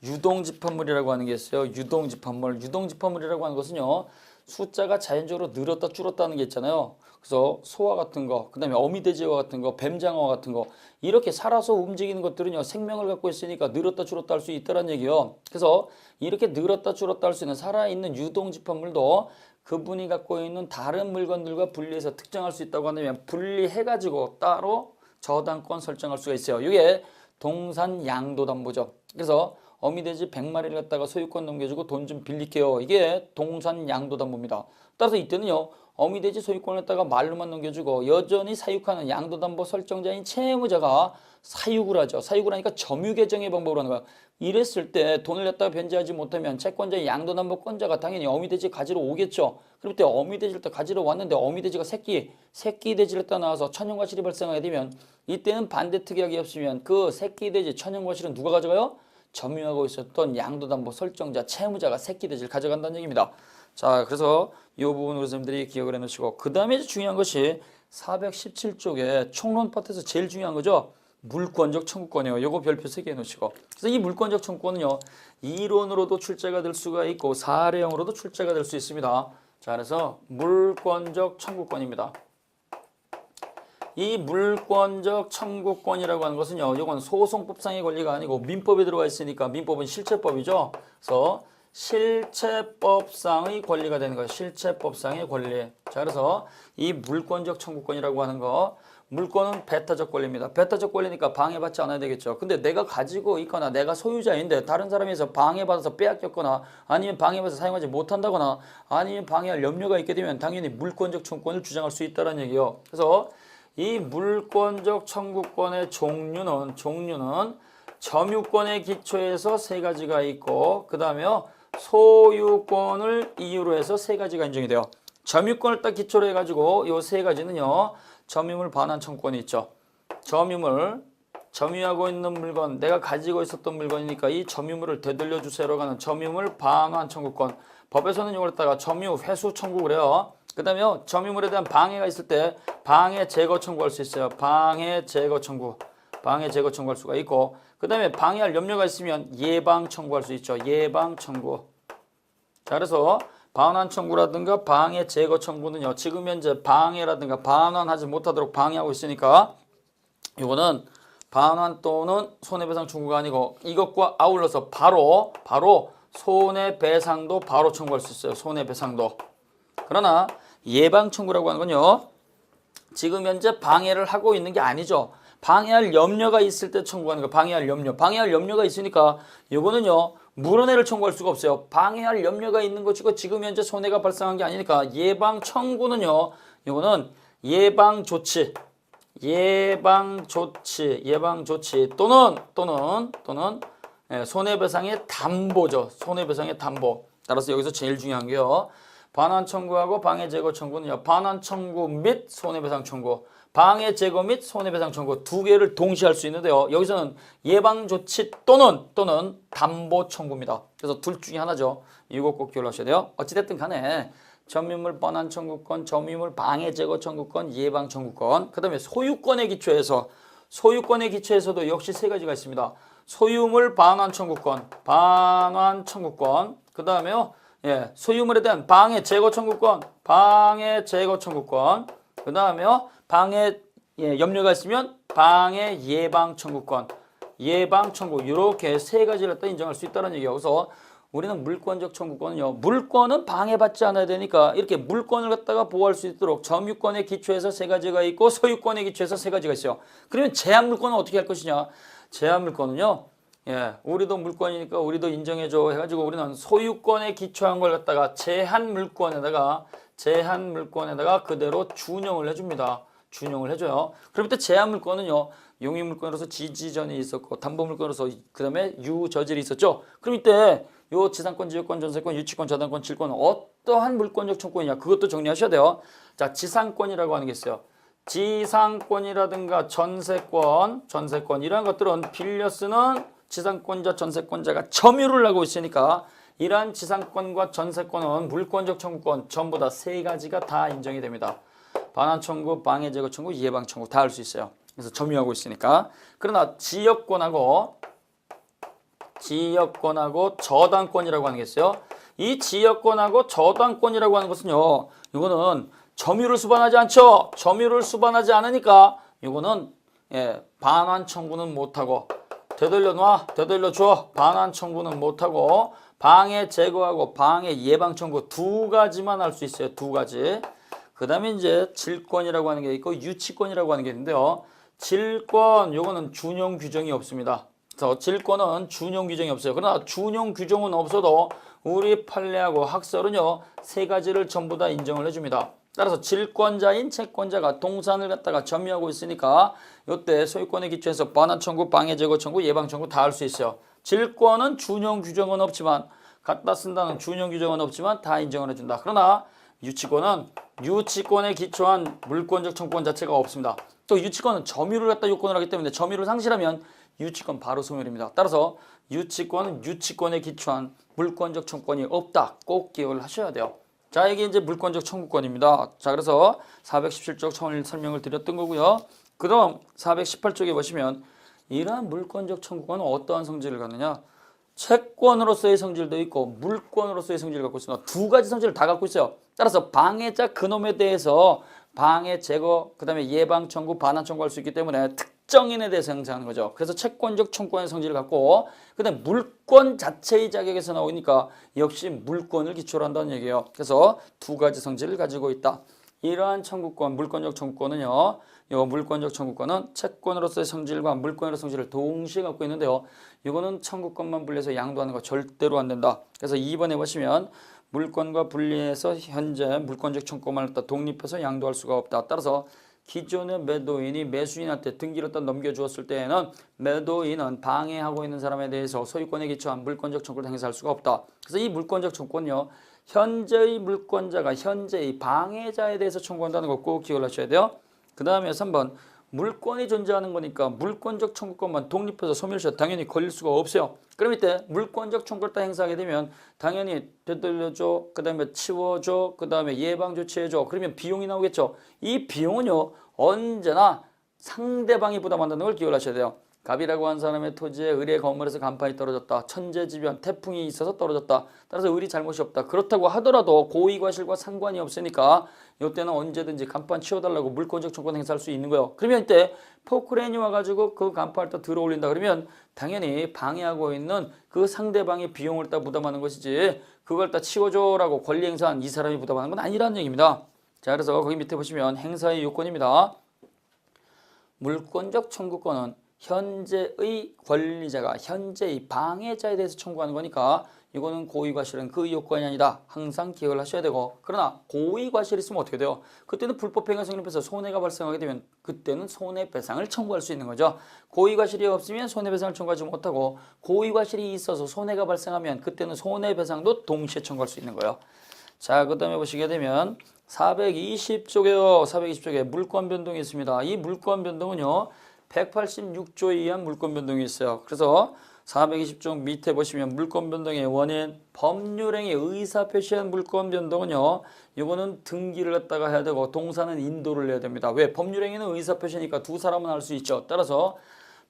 유동집합물이라고 하는 게 있어요. 유동집합물이라고 하는 것은요, 숫자가 자연적으로 늘었다 줄었다는 게 있잖아요. 그래서 소와 같은 거, 그 다음에 어미돼지와 같은 거, 뱀장어와 같은 거 이렇게 살아서 움직이는 것들은요 생명을 갖고 있으니까 늘었다 줄었다 할 수 있다는 얘기예요. 그래서 이렇게 늘었다 줄었다 할 수 있는 살아있는 유동집합물도 그분이 갖고 있는 다른 물건들과 분리해서 특정할 수 있다고 한다면 분리해가지고 따로 저당권 설정할 수가 있어요. 이게 동산양도담보죠. 그래서 어미돼지 100마리를 갖다가 소유권 넘겨주고 돈 좀 빌릴게요. 이게 동산양도담보입니다. 따라서 이때는요 어미돼지 소유권을 갖다가 말로만 넘겨주고 여전히 사육하는 양도담보 설정자인 채무자가 사육을 하죠. 사육을 하니까 점유계정의 방법으로 하는 거야. 이랬을 때 돈을 갖다가 변제하지 못하면 채권자인 양도담보권자가 당연히 어미돼지 가지러 오겠죠. 그럴 때 어미돼지를 또 가지러 왔는데 어미돼지가 새끼 돼지를 따 나와서 천연과실이 발생하게 되면 이때는 반대 특약이 없으면 그 새끼 돼지 천연과실은 누가 가져가요? 점유하고 있었던 양도담보 설정자 채무자가 새끼 돼지를 가져간다는 얘기입니다. 자, 그래서 이 부분 여러분들이 기억을 해놓으시고 그 다음에 중요한 것이 417쪽에 총론 파트에서 제일 중요한 거죠. 물권적 청구권이에요. 이거 별표 3개 해놓으시고 그래서 이 물권적 청구권은요 이론으로도 출제가 될 수가 있고 사례형으로도 출제가 될 수 있습니다. 자, 그래서 물권적 청구권입니다. 이 물권적 청구권이라고 하는 것은요 이건 소송법상의 권리가 아니고 민법에 들어가 있으니까 민법은 실체법이죠. 그래서 실체법상의 권리가 되는 거예요. 실체법상의 권리. 자, 그래서 이 물권적 청구권이라고 하는 거 물권은 배타적 권리입니다. 배타적 권리니까 방해받지 않아야 되겠죠. 근데 내가 가지고 있거나 내가 소유자인데 다른 사람에서 방해받아서 빼앗겼거나 아니면 방해받아서 사용하지 못한다거나 아니면 방해할 염려가 있게 되면 당연히 물권적 청구권을 주장할 수 있다는 얘기예요. 그래서 이 물권적 청구권의 종류는 점유권의 기초에서 3가지가 있고 그 다음에요 소유권을 이유로 해서 3가지가 인정이 돼요. 점유권을 딱 기초로 해가지고 이 3가지는요 점유물 반환 청구권이 있죠. 점유하고 있는 물건 내가 가지고 있었던 물건이니까 이 점유물을 되돌려 주세요라고 하는 점유물 반환 청구권. 법에서는 이걸 갖다가 점유 회수 청구를 해요. 그 다음에 점유물에 대한 방해가 있을 때 방해 제거 청구할 수 있어요. 방해 제거 청구할 수가 있고 그 다음에 방해할 염려가 있으면 예방 청구할 수 있죠. 예방 청구. 자, 그래서 반환 청구라든가 방해 제거 청구는요 지금 현재 방해라든가 반환하지 못하도록 방해하고 있으니까 이거는 반환 또는 손해배상 청구가 아니고 이것과 아울러서 바로 손해배상도 바로 청구할 수 있어요. 손해배상도. 그러나 예방 청구라고 하는 건요 지금 현재 방해를 하고 있는 게 아니죠. 방해할 염려가 있을 때 청구하는 거. 방해할 염려가 있으니까 이거는요 물원해를 청구할 수가 없어요. 방해할 염려가 있는 것이고 지금 현재 손해가 발생한 게 아니니까 예방 청구는요 이거는 예방 조치 또는 손해배상의 담보죠. 손해배상의 담보. 따라서 여기서 제일 중요한 게요 반환 청구하고 방해 제거 청구는요 반환 청구 및 손해배상 청구, 방해 제거 및 손해배상 청구 2개를 동시에 할 수 있는데요. 여기서는 예방 조치 또는 담보 청구입니다. 그래서 둘 중에 하나죠. 이거 꼭 기억하셔야 돼요. 어찌됐든 간에 점유물 반환 청구권, 점유물 방해 제거 청구권, 예방 청구권, 그 다음에 소유권의 기초에서도 역시 3가지가 있습니다. 소유물 반환 청구권, 그 다음에요 소유물에 대한 방해 제거 청구권, 그 다음에요 방해 염려가 있으면 방해 예방 청구권, 이렇게 3가지를 갖다 인정할 수 있다는 얘기예요. 그래서 우리는 물권적 청구권은요 물권은 방해받지 않아야 되니까 이렇게 물권을 갖다가 보호할 수 있도록 점유권의 기초에서 3가지가 있고 소유권의 기초에서 3가지가 있어요. 그러면 제한 물권은 어떻게 할 것이냐? 제한 물권은요 우리도 물권이니까 우리도 인정해줘 해가지고 우리는 소유권에 기초한 걸 갖다가 제한 물권에다가 그대로 준용을 해줍니다. 준용을 해줘요. 그럼 때 제한 물권은요 용의 물권으로서 지지전이 있었고 담보 물권으로서 그 다음에 유저질이 있었죠. 그럼 이때 요 지상권, 지역권, 전세권, 유치권, 저당권, 질권은 어떠한 물권적 청구권이냐 그것도 정리하셔야 돼요. 자, 지상권이라고 하는 게 있어요. 지상권이라든가 전세권 이런 것들은 빌려 쓰는 지상권자, 전세권자가 점유를 하고 있으니까 이러한 지상권과 전세권은 물권적 청구권 전부 다 3가지가 다 인정이 됩니다. 반환 청구, 방해 제거 청구, 예방 청구 다 할 수 있어요. 그래서 점유하고 있으니까. 그러나 지역권하고 저당권이라고 하는 게 있어요. 이 지역권하고 저당권이라고 하는 것은요, 이거는 점유를 수반하지 않죠. 점유를 수반하지 않으니까 이거는 반환 청구는 못하고, 되돌려 놔, 되돌려 줘, 반환 청구는 못하고, 방해 제거하고 방해 예방 청구 두 가지만 할 수 있어요. 두 가지. 그 다음에 이제 질권이라고 하는 게 있고 유치권이라고 하는 게 있는데요. 질권, 요거는 준용 규정이 없습니다. 그래서 질권은 준용 규정이 없어요. 그러나 준용 규정은 없어도 우리 판례하고 학설은요, 세 가지를 전부 다 인정을 해줍니다. 따라서 질권자인 채권자가 동산을 갖다가 점유하고 있으니까 이때 소유권에 기초해서 반환 청구, 방해 제거 청구, 예방 청구 다 할 수 있어요. 질권은 준용 규정은 없지만, 갖다 쓴다는 준용 규정은 없지만 다 인정을 해준다. 그러나 유치권은 유치권에 기초한 물권적 청구권 자체가 없습니다. 또 유치권은 점유를 갖다 요건을 하기 때문에 점유를 상실하면 유치권 바로 소멸입니다. 따라서 유치권은 유치권에 기초한 물권적 청구권이 없다. 꼭 기억을 하셔야 돼요. 자, 이게 이제 물권적 청구권입니다. 자, 그래서 417쪽 처음 설명을 드렸던 거고요. 그럼 418쪽에 보시면 이러한 물권적 청구권은 어떠한 성질을 갖느냐? 채권으로서의 성질도 있고 물권으로서의 성질을 갖고 있습니다. 두 가지 성질을 다 갖고 있어요. 따라서 방해자 그놈에 대해서 방해 제거, 그 다음에 예방 청구, 반환 청구할 수 있기 때문에 특정인에 대해서 행사하는 거죠. 그래서 채권적 청구권의 성질을 갖고, 그 다음에 물권 자체의 자격에서 나오니까 역시 물권을 기초로 한다는 얘기예요. 그래서 두 가지 성질을 가지고 있다. 이러한 청구권, 물권적 청구권은요, 이 물권적 청구권은 채권으로서의 성질과 물권으로서의 성질을 동시에 갖고 있는데요. 이거는 청구권만 분리해서 양도하는 거 절대로 안 된다. 그래서 2번에 보시면 물권과 분리해서 현재 물권적 청구권만 갖다 독립해서 양도할 수가 없다. 따라서 기존의 매도인이 매수인한테 등기를 갖다 넘겨주었을 때에는 매도인은 방해하고 있는 사람에 대해서 소유권에 기초한 물권적 청구를 행사할 수가 없다. 그래서 이 물권적 청구권요, 현재의 물권자가 현재의 방해자에 대해서 청구한다는 거 꼭 기억을 하셔야 돼요. 그 다음에 3번, 물권이 존재하는 거니까 물권적 청구권만 독립해서 소멸시효 당연히 걸릴 수가 없어요. 그럼 이때 물권적 청구를 다 행사하게 되면 당연히 되돌려줘, 그 다음에 치워줘, 그 다음에 예방조치해줘. 그러면 비용이 나오겠죠. 이 비용은요, 언제나 상대방이 부담한다는 걸 기억을 하셔야 돼요. 갑이라고 한 사람의 토지에 을의 건물에서 간판이 떨어졌다. 천재지변, 태풍이 있어서 떨어졌다. 따라서 을이 잘못이 없다. 그렇다고 하더라도 고의과실과 상관이 없으니까 이때는 언제든지 간판 치워달라고 물권적 청구권 행사할 수 있는 거예요. 그러면 이때 포크레인이 와가지고 그 간판을 또 들어 올린다 그러면 당연히 방해하고 있는 그 상대방의 비용을 다 부담하는 것이지 그걸 다 치워줘라고 권리 행사한 이 사람이 부담하는 건 아니라는 얘기입니다. 자, 그래서 거기 밑에 보시면 행사의 요건입니다. 물권적 청구권은 현재의 권리자가 현재의 방해자에 대해서 청구하는 거니까 이거는 고의과실은 그 요건이 아니다. 항상 기억을 하셔야 되고, 그러나 고의과실이 있으면 어떻게 돼요? 그때는 불법행위가 성립해서 손해가 발생하게 되면 그때는 손해배상을 청구할 수 있는 거죠. 고의과실이 없으면 손해배상을 청구하지 못하고, 고의과실이 있어서 손해가 발생하면 그때는 손해배상도 동시에 청구할 수 있는 거예요. 자, 그 다음에 보시게 되면 420쪽에요. 420쪽에 물권 변동이 있습니다. 이 물권 변동은요, 186조에 의한 물권 변동이 있어요. 그래서 420쪽 밑에 보시면 물권 변동의 원인, 법률행위 의사 표시한 물권 변동은요, 이거는 등기를 갖다가 해야 되고 동사는 인도를 해야 됩니다. 왜? 법률행위는 의사 표시니까 두 사람은 할 수 있죠. 따라서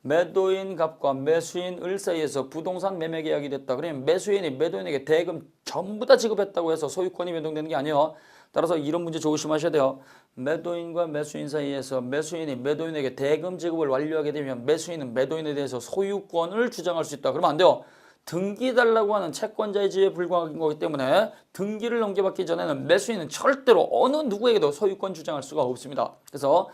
매도인 갑과 매수인 을 사이에서 부동산 매매 계약이 됐다. 그러면 매수인이 매도인에게 대금 전부 다 지급했다고 해서 소유권이 변동되는 게 아니에요. 따라서 이런 문제 조심하셔야 돼요. 매도인과 매수인 사이에서 매수인이 매도인에게 대금 지급을 완료하게 되면 매수인은 매도인에 대해서 소유권을 주장할 수 있다. 그러면 안 돼요. 등기 달라고 하는 채권자의 지위에 불과한 거기 때문에 등기를 넘겨받기 전에는 매수인은 절대로 어느 누구에게도 소유권 주장할 수가 없습니다. 그래서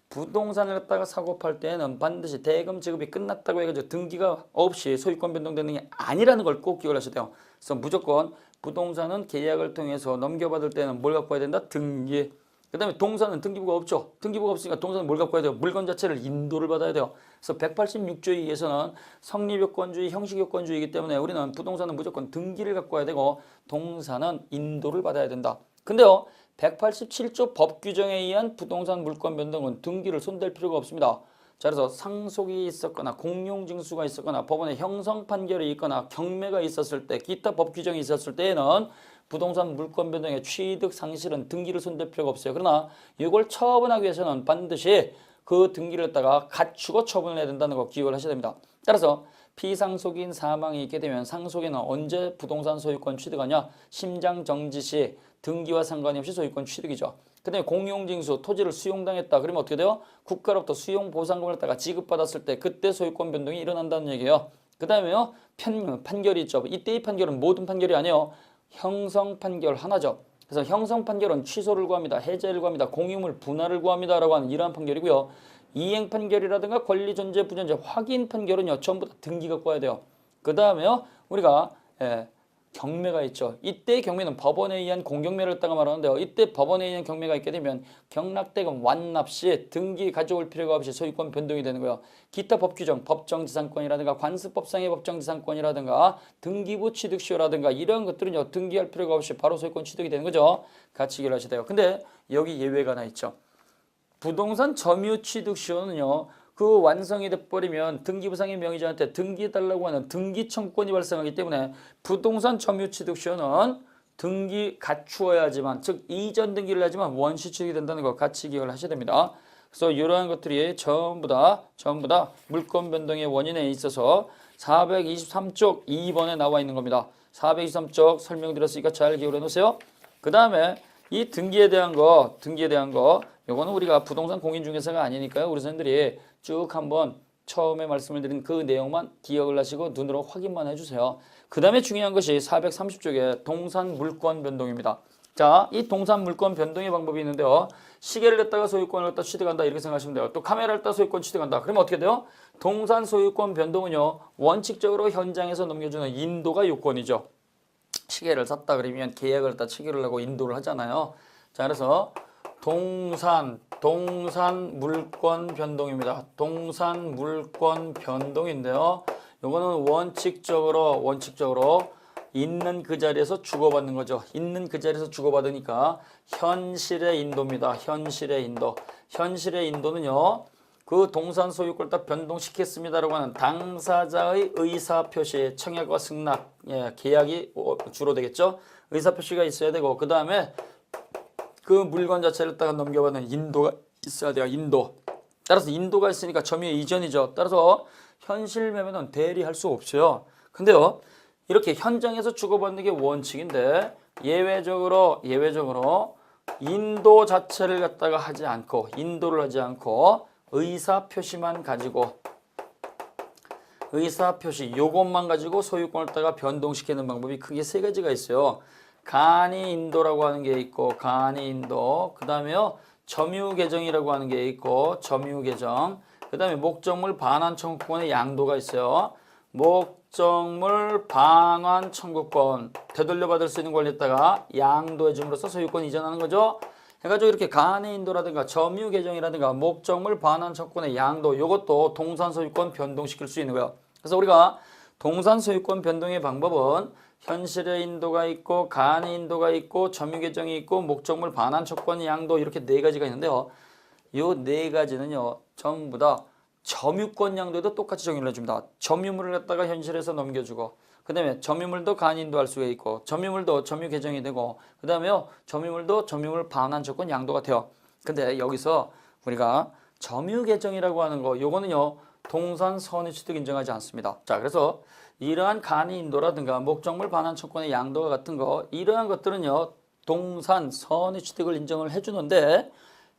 부동산을 갖다가 사고 팔 때에는 반드시 대금 지급이 끝났다고 해가지고 등기가 없이 소유권 변동되는 게 아니라는 걸 꼭 기억을 하셔야 돼요. 그래서 무조건 부동산은 계약을 통해서 넘겨받을 때는 뭘 갖고 와야 된다? 등기. 그 다음에 동산은 등기부가 없죠. 등기부가 없으니까 동산은 뭘 갖고 와야 돼요? 물건 자체를 인도를 받아야 돼요. 그래서 186조에 의해서는 성립요건주의, 형식요건주의이기 때문에 우리는 부동산은 무조건 등기를 갖고 와야 되고 동산은 인도를 받아야 된다. 근데요, 187조 법규정에 의한 부동산 물권 변동은 등기를 손댈 필요가 없습니다. 자, 그래서 상속이 있었거나 공용징수가 있었거나 법원의 형성 판결이 있거나 경매가 있었을 때 기타 법규정이 있었을 때에는 부동산 물권 변동의 취득 상실은 등기를 손댈 필요가 없어요. 그러나 이걸 처분하기 위해서는 반드시 그 등기를 갖다가 갖추고 처분을 해야 된다는 거 기억을 하셔야 됩니다. 따라서 피상속인 사망이 있게 되면 상속인은 언제 부동산 소유권 취득하냐? 심장 정지 시 등기와 상관이 없이 소유권 취득이죠. 그 다음에 공용징수, 토지를 수용당했다. 그러면 어떻게 돼요? 국가로부터 수용보상금을 갖다가 지급받았을 때 그때 소유권 변동이 일어난다는 얘기예요. 그 다음에요. 판결이 있죠. 이때의 판결은 모든 판결이 아니에요. 형성 판결 하나죠. 그래서 형성 판결은 취소를 구합니다. 해제를 구합니다. 공유물 분할을 구합니다. 라고 하는 이러한 판결이고요. 이행 판결이라든가 권리 존재 부존재 확인 판결은요. 전부 다 등기가 꺼야 돼요. 그 다음에요. 우리가 경매가 있죠. 이때 경매는 법원에 의한 공경매를 했다가 말하는데요. 이때 법원에 의한 경매가 있게 되면 경락대금 완납 시 등기 가져올 필요가 없이 소유권 변동이 되는 거예요. 기타 법규정, 법정지상권이라든가 관습법상의 법정지상권이라든가 등기부 취득시효라든가 이런 것들은요. 등기할 필요가 없이 바로 소유권 취득이 되는 거죠. 같이 기억하셔야 돼요. 근데 여기 예외가 하나 있죠. 부동산 점유 취득 시효는요. 그 완성이 돼버리면 등기부상의 명의자한테 등기해달라고 하는 등기 청구권이 발생하기 때문에 부동산 점유 취득 시효는 등기 갖추어야지만, 즉 이전 등기를 하지만 원시 취득이 된다는 거 같이 기억을 하셔야 됩니다. 그래서 이러한 것들이 전부 다 물권 변동의 원인에 있어서 423쪽 2번에 나와 있는 겁니다. 423쪽 설명드렸으니까 잘 기억해 놓으세요. 그 다음에 이 등기에 대한 거 요거는 우리가 부동산 공인중개사가 아니니까요. 우리 선생님들이 쭉 한번 처음에 말씀을 드린 그 내용만 기억을 하시고 눈으로 확인만 해주세요. 그 다음에 중요한 것이 430쪽에 동산 물권 변동입니다. 자, 이 동산 물권 변동의 방법이 있는데요. 시계를 갖다가 소유권을 갖다 취득한다 이렇게 생각하시면 돼요. 또 카메라를 갖다 소유권 취득한다. 그러면 어떻게 돼요? 동산 소유권 변동은요. 원칙적으로 현장에서 넘겨주는 인도가 요건이죠. 시계를 샀다 그러면 계약을 갖다 체결을 하고 인도를 하잖아요. 자, 그래서 동산 물권 변동입니다. 동산 물권 변동인데요. 요거는 원칙적으로 있는 그 자리에서 주고받는 거죠. 있는 그 자리에서 주고받으니까 현실의 인도입니다. 현실의 인도는요. 그 동산 소유권을 다 변동시켰습니다라고 하는 당사자의 의사표시, 청약과 승낙, 계약이 주로 되겠죠. 의사표시가 있어야 되고 그 다음에 그 물건 자체를 따가 넘겨받는 인도가 있어야 돼요. 인도. 따라서 인도가 있으니까 점유 이전이죠. 따라서 현실 매매는 대리할 수 없어요. 근데요. 이렇게 현장에서 주고받는 게 원칙인데 예외적으로 인도 자체를 갖다가 하지 않고 인도를 하지 않고 의사표시만 가지고 요것만 가지고 소유권을 따가 변동시키는 방법이 크게 세 가지가 있어요. 간이 인도라고 하는 게 있고 간이 인도, 그 다음에요 점유 계정이라고 하는 게 있고 점유 계정, 그 다음에 목적물 반환 청구권의 양도가 있어요. 목적물 반환 청구권 되돌려받을 수 있는 권리에다가 양도해 줌으로써 소유권 이전하는 거죠. 해가지고 이렇게 간이 인도라든가 점유 계정이라든가 목적물 반환 청구권의 양도, 이것도 동산 소유권 변동시킬 수 있는 거예요. 그래서 우리가 동산 소유권 변동의 방법은 현실의 인도가 있고 간이 인도가 있고 점유 계정이 있고 목적물 반환 청구권 양도, 이렇게 네 가지가 있는데요. 이 네 가지는요 전부 다 점유권 양도에도 똑같이 적용을 해줍니다. 점유물을 갖다가 현실에서 넘겨주고 그 다음에 점유물도 간이 인도할 수가 있고 점유물도 점유 계정이 되고 그 다음에요 점유물도 점유물 반환 청구권 양도가 돼요. 근데 여기서 우리가 점유 계정이라고 하는 거 요거는요 동산 선의 취득 인정하지 않습니다. 자, 그래서 이러한 간이 인도라든가 목적물 반환 청구권의 양도와 같은 거, 이러한 것들은요 동산 선의 취득을 인정을 해주는데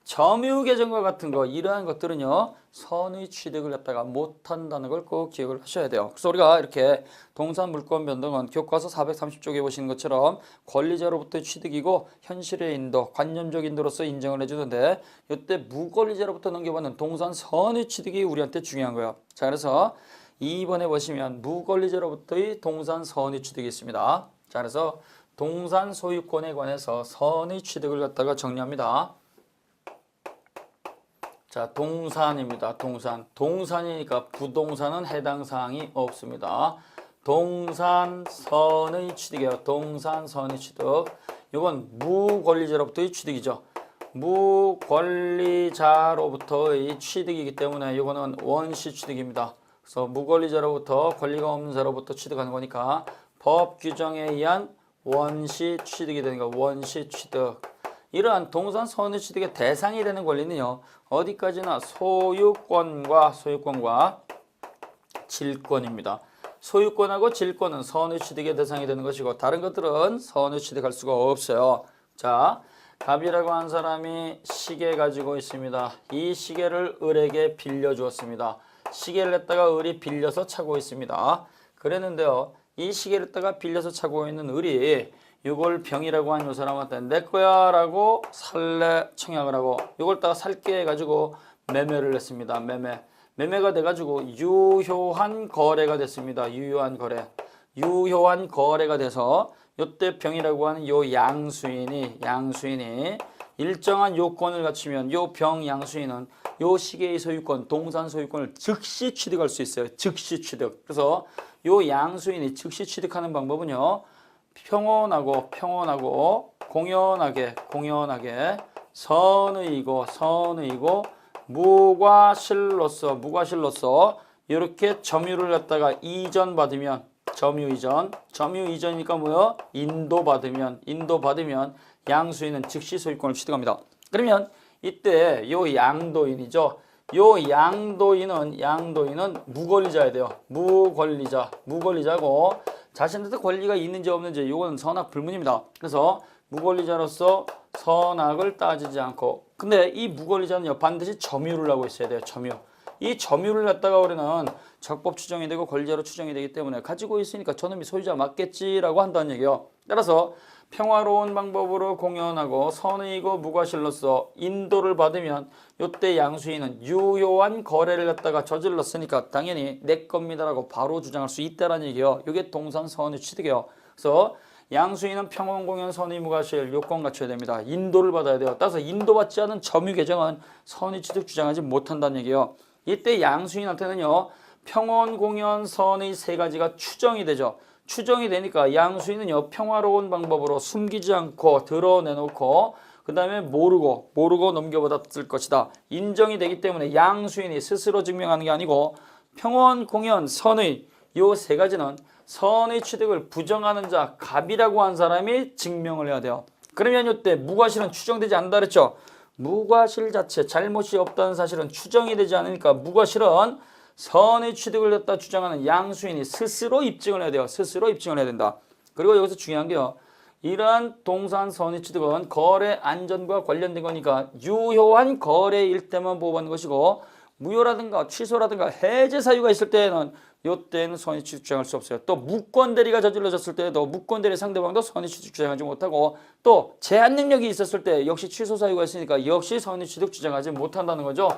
점유 계정과 같은 거, 이러한 것들은요 선의 취득을 갖다가 못한다는 걸 꼭 기억을 하셔야 돼요. 그래서 우리가 이렇게 동산 물권 변동은 교과서 430쪽에 보시는 것처럼 권리자로부터의 취득이고 현실의 인도, 관념적 인도로서 인정을 해주는데 이때 무권리자로부터 넘겨받는 동산 선의 취득이 우리한테 중요한 거예요. 자, 그래서 2번에 보시면 무권리자로부터의 동산 선의 취득이 있습니다. 자, 그래서 동산 소유권에 관해서 선의 취득을 갖다가 정리합니다. 자, 동산입니다. 동산이니까 부동산은 해당 사항이 없습니다. 동산선의 취득이에요. 동산선의 취득. 이건 무권리자로부터의 취득이죠. 무권리자로부터의 취득이기 때문에 이거는 원시 취득입니다. 그래서 무권리자로부터 권리가 없는 자로부터 취득하는 거니까 법 규정에 의한 원시 취득이 되는 거, 원시 취득. 이러한 동산 선의 취득의 대상이 되는 권리는요. 어디까지나 소유권과 질권입니다. 소유권하고 질권은 선의 취득의 대상이 되는 것이고 다른 것들은 선의 취득할 수가 없어요. 자, 갑이라고 한 사람이 시계 가지고 있습니다. 이 시계를 을에게 빌려주었습니다. 시계를 갖다가 을이 빌려서 차고 있습니다. 그랬는데요. 이 시계를 갖다가 빌려서 차고 있는 을이 이걸 병이라고 한 요 사람한테 내 거야 라고 살래 청약을 하고 이걸 갖다가 살게 해가지고 매매를 했습니다. 매매가 돼가지고 유효한 거래가 됐습니다. 유효한 거래가 돼서 요때 병이라고 하는 요 양수인이 일정한 요건을 갖추면 요 병 양수인은 요 시계의 소유권, 동산 소유권을 즉시 취득할 수 있어요. 즉시 취득. 그래서 요 양수인이 즉시 취득하는 방법은요. 평온하고 공연하게 선의이고 무과실로서 이렇게 점유를 갖다가 이전받으면 점유이전이니까 뭐요? 인도받으면 양수인은 즉시 소유권을 취득합니다. 그러면 이때 요 양도인이죠. 요 양도인은 무권리자야 돼요. 무권리자고 자신한테 권리가 있는지 없는지 이거는 선악 불문입니다. 그래서 무권리자로서 선악을 따지지 않고 근데 이 무권리자는요 반드시 점유를 하고 있어야 돼요. 이 점유를 갖다가 우리는 적법 추정이 되고 권리자로 추정이 되기 때문에 가지고 있으니까 저놈이 소유자 맞겠지라고 한다는 얘기예요. 따라서 평화로운 방법으로 공연하고 선의이고 무과실로서 인도를 받으면 이때 양수인은 유효한 거래를 갖다가 저질렀으니까 당연히 내 겁니다라고 바로 주장할 수 있다는 얘기예요. 이게 동산 선의 취득이에요. 그래서 양수인은 평온 공연 선의 무과실 요건 갖춰야 됩니다. 인도를 받아야 돼요. 따라서 인도받지 않은 점유 계정은 선의 취득 주장하지 못한다는 얘기예요. 이때 양수인한테는요. 평온 공연 선의 세 가지가 추정이 되죠. 추정이 되니까 양수인은요 평화로운 방법으로 숨기지 않고 드러내놓고 그 다음에 모르고 넘겨받았을 것이다. 인정이 되기 때문에 양수인이 스스로 증명하는 게 아니고 평온 공연 선의 요 세 가지는 선의 취득을 부정하는 자 갑이라고 한 사람이 증명을 해야 돼요. 그러면 이때 무과실은 추정되지 않는다 그랬죠. 무과실 자체 잘못이 없다는 사실은 추정이 되지 않으니까 무과실은 선의 취득을 갖다 주장하는 양수인이 스스로 입증을 해야 돼요. 스스로 입증을 해야 된다. 그리고 여기서 중요한 게요. 이러한 동산 선의 취득은 거래 안전과 관련된 거니까 유효한 거래일 때만 보호받는 것이고 무효라든가 취소라든가 해제 사유가 있을 때에는 이때는 선의 취득 주장할 수 없어요. 또 무권 대리가 저질러졌을 때에도 무권 대리 상대방도 선의 취득 주장하지 못하고 또 제한 능력이 있었을 때 역시 취소 사유가 있으니까 역시 선의 취득 주장하지 못한다는 거죠.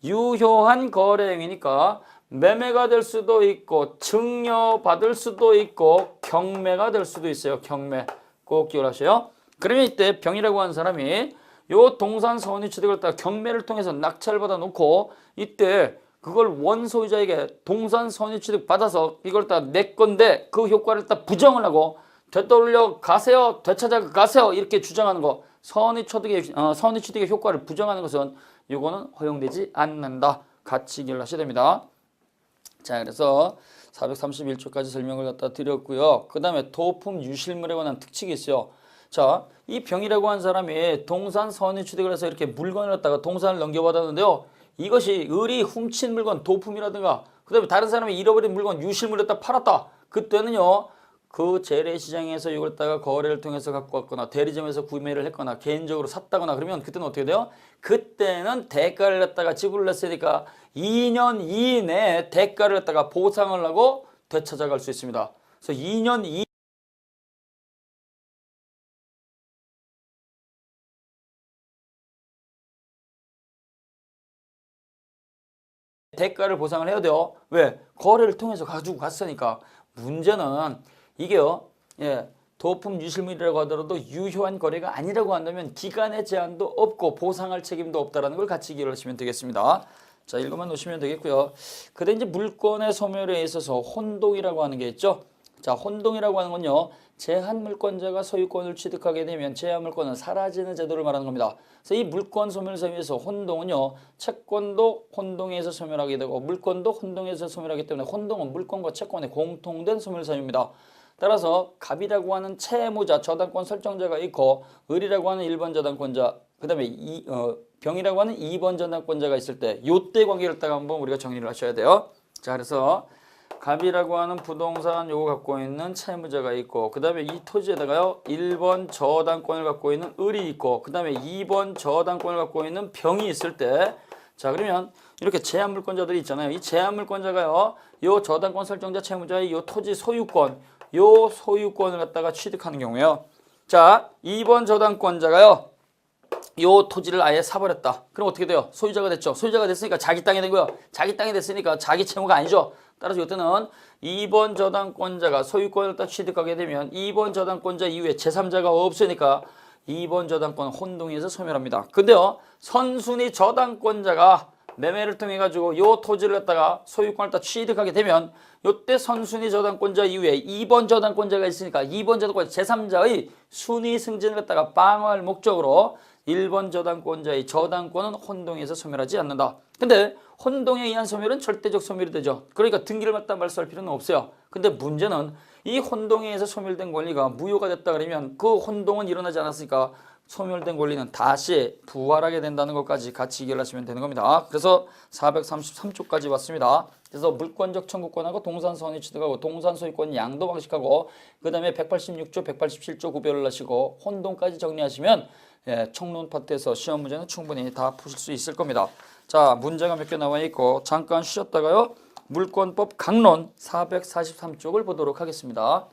유효한 거래행위니까 매매가 될 수도 있고 증여받을 수도 있고 경매가 될 수도 있어요. 경매 꼭 기억하세요. 그러면 이때 병이라고 하는 사람이 요 동산 선의 취득을 따라 경매를 통해서 낙찰을 받아 놓고 이때 그걸 원소유자에게 동산 선의 취득 받아서 이걸 다 내 건데 그 효과를 다 부정을 하고 되돌려 가세요, 되찾아 가세요 이렇게 주장하는 거 선의 취득의 효과를 부정하는 것은 이거는 허용되지 않는다. 같이 기억하셔야 됩니다. 자, 그래서 431조까지 설명을 갖다 드렸고요. 그 다음에 도품 유실물에 관한 특칙이 있어요. 자, 이 병이라고 한 사람이 동산 선의 취득을 해서 이렇게 물건을 갖다가 동산을 넘겨받았는데요. 이것이 을이 훔친 물건 도품이라든가 그 다음에 다른 사람이 잃어버린 물건 유실물을 갖다 팔았다. 그때는요. 그 재래시장에서 이걸 갖다가 거래를 통해서 갖고 왔거나 대리점에서 구매를 했거나 개인적으로 샀다거나 그러면 그때는 어떻게 돼요? 그때는 대가를 갖다가 지불을 했으니까 2년 이내에 대가를 갖다가 보상을 하고 되찾아갈 수 있습니다. 그래서 2년 이내 대가를 보상을 해야 돼요. 왜? 거래를 통해서 가지고 갔으니까. 문제는 이게요. 예, 도품 유실물이라고 하더라도 유효한 거래가 아니라고 한다면 기간의 제한도 없고 보상할 책임도 없다라는 걸 같이 기억하시면 되겠습니다. 자, 읽어만 놓으시면 되겠고요. 그런데 이제 물권의 소멸에 있어서 혼동이라고 하는 게 있죠. 자, 혼동이라고 하는 건요. 제한 물권자가 소유권을 취득하게 되면 제한 물권은 사라지는 제도를 말하는 겁니다. 그래서 이 물권 소멸 사유에서 혼동은요. 채권도 혼동에서 소멸하게 되고 물권도 혼동에서 소멸하기 때문에 혼동은 물권과 채권의 공통된 소멸 사유입니다. 따라서 갑이라고 하는 채무자, 저당권 설정자가 있고 을이라고 하는 1번 저당권자, 그 다음에 병이라고 하는 2번 저당권자가 있을 때 요때 관계를 딱 한번 우리가 정리를 하셔야 돼요. 자, 그래서 갑이라고 하는 부동산 요거 갖고 있는 채무자가 있고, 그 다음에 이 토지에다가요 1번 저당권을 갖고 있는 을이 있고, 그 다음에 2번 저당권을 갖고 있는 병이 있을 때, 자 그러면 이렇게 제한물권자들이 있잖아요. 이 제한물권자가요 요 저당권 설정자 채무자의 요 토지 소유권, 요 소유권을 갖다가 취득하는 경우에요. 자 2번 저당권자가요 요 토지를 아예 사버렸다. 그럼 어떻게 돼요? 소유자가 됐죠. 소유자가 됐으니까 자기 땅이 된 거예요. 자기 땅이 됐으니까 자기 채무가 아니죠. 따라서 이때는 2번 저당권자가 소유권을 딱 취득하게 되면 2번 저당권자 이후에 제3자가 없으니까 2번 저당권 혼동해서 소멸합니다. 근데요 선순위 저당권자가 매매를 통해 가지고 요 토지를 갖다가 소유권을 딱 취득하게 되면 요때 선순위 저당권자 이후에 2번 저당권자가 있으니까 2번 저당권자 제3자의 순위 승진을 갖다가 방어할 목적으로 1번 저당권자의 저당권은 혼동해서 소멸하지 않는다. 근데 혼동에 의한 소멸은 절대적 소멸이 되죠. 그러니까 등기를 갖다 말소할 필요는 없어요. 근데 문제는 이 혼동에 의해서 소멸된 권리가 무효가 됐다 그러면 그 혼동은 일어나지 않았으니까 소멸된 권리는 다시 부활하게 된다는 것까지 같이 해결하시면 되는 겁니다. 그래서 433조까지 왔습니다. 그래서 물권적 청구권하고 동산 선의 취득하고 동산 소유권 양도 방식하고 그 다음에 186조, 187조 구별을 하시고 혼동까지 정리하시면 청론 파트에서 시험 문제는 충분히 다 푸실 수 있을 겁니다. 자, 문제가 몇 개 나와 있고 잠깐 쉬었다가요. 물권법 강론 443쪽을 보도록 하겠습니다.